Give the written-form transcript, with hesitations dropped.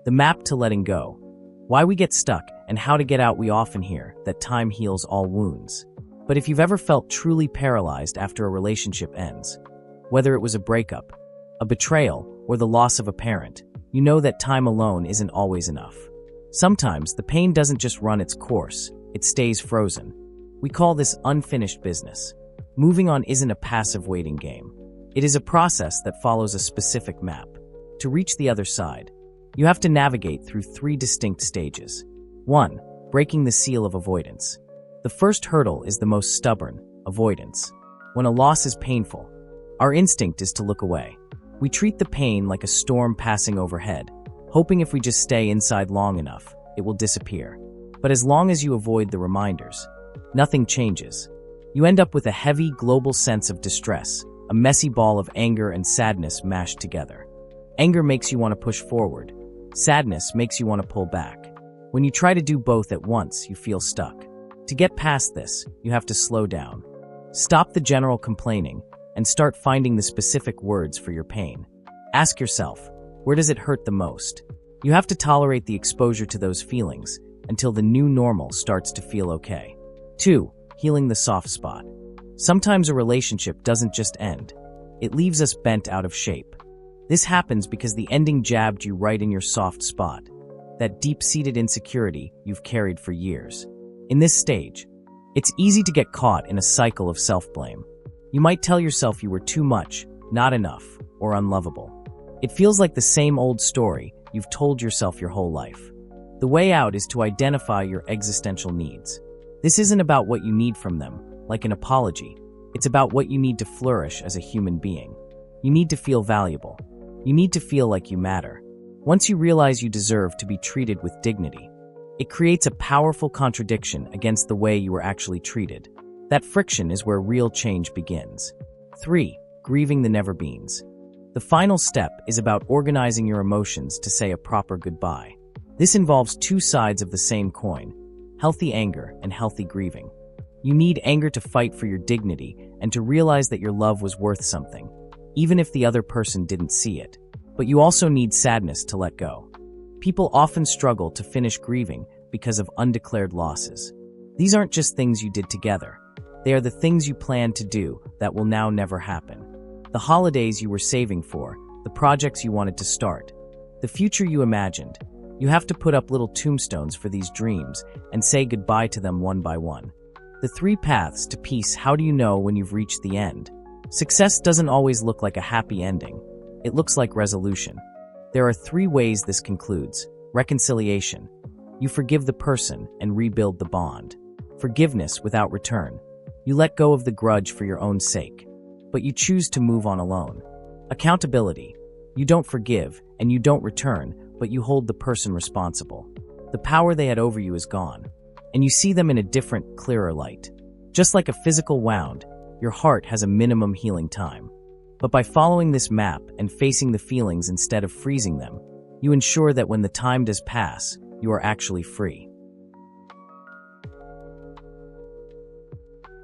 The map to letting go. Why we get stuck and how to get out. We often hear that time heals all wounds. But if you've ever felt truly paralyzed after a relationship ends, whether it was a breakup, a betrayal, or the loss of a parent, you know that time alone isn't always enough. Sometimes the pain doesn't just run its course, it stays frozen. We call this unfinished business. Moving on isn't a passive waiting game. It is a process that follows a specific map. To reach the other side, you have to navigate through 3 distinct stages. 1. Breaking the seal of avoidance. The first hurdle is the most stubborn, avoidance. When a loss is painful, our instinct is to look away. We treat the pain like a storm passing overhead, hoping if we just stay inside long enough, it will disappear. But as long as you avoid the reminders, nothing changes. You end up with a heavy global sense of distress, a messy ball of anger and sadness mashed together. Anger makes you want to push forward. Sadness makes you want to pull back. When you try to do both at once, you feel stuck. To get past this, you have to slow down. Stop the general complaining and start finding the specific words for your pain. Ask yourself, where does it hurt the most? You have to tolerate the exposure to those feelings until the new normal starts to feel okay. 2. Healing the soft spot. Sometimes a relationship doesn't just end. It leaves us bent out of shape. This happens because the ending jabbed you right in your soft spot, that deep-seated insecurity you've carried for years. In this stage, it's easy to get caught in a cycle of self-blame. You might tell yourself you were too much, not enough, or unlovable. It feels like the same old story you've told yourself your whole life. The way out is to identify your existential needs. This isn't about what you need from them, like an apology. It's about what you need to flourish as a human being. You need to feel valuable. You need to feel like you matter. Once you realize you deserve to be treated with dignity, it creates a powerful contradiction against the way you were actually treated. That friction is where real change begins. 3. Grieving the never-beens. The final step is about organizing your emotions to say a proper goodbye. This involves 2 sides of the same coin, healthy anger and healthy grieving. You need anger to fight for your dignity and to realize that your love was worth something, even if the other person didn't see it. But you also need sadness to let go. People often struggle to finish grieving because of undeclared losses. These aren't just things you did together. They are the things you planned to do that will now never happen. The holidays you were saving for, the projects you wanted to start, the future you imagined. You have to put up little tombstones for these dreams and say goodbye to them one by one. The 3 paths to peace. How do you know when you've reached the end? Success doesn't always look like a happy ending. It looks like resolution. There are 3 ways this concludes. Reconciliation. You forgive the person and rebuild the bond. Forgiveness without return. You let go of the grudge for your own sake, but you choose to move on alone. Accountability. You don't forgive and you don't return, but you hold the person responsible. The power they had over you is gone, and you see them in a different, clearer light. Just like a physical wound, your heart has a minimum healing time. But by following this map and facing the feelings instead of freezing them, you ensure that when the time does pass, you are actually free.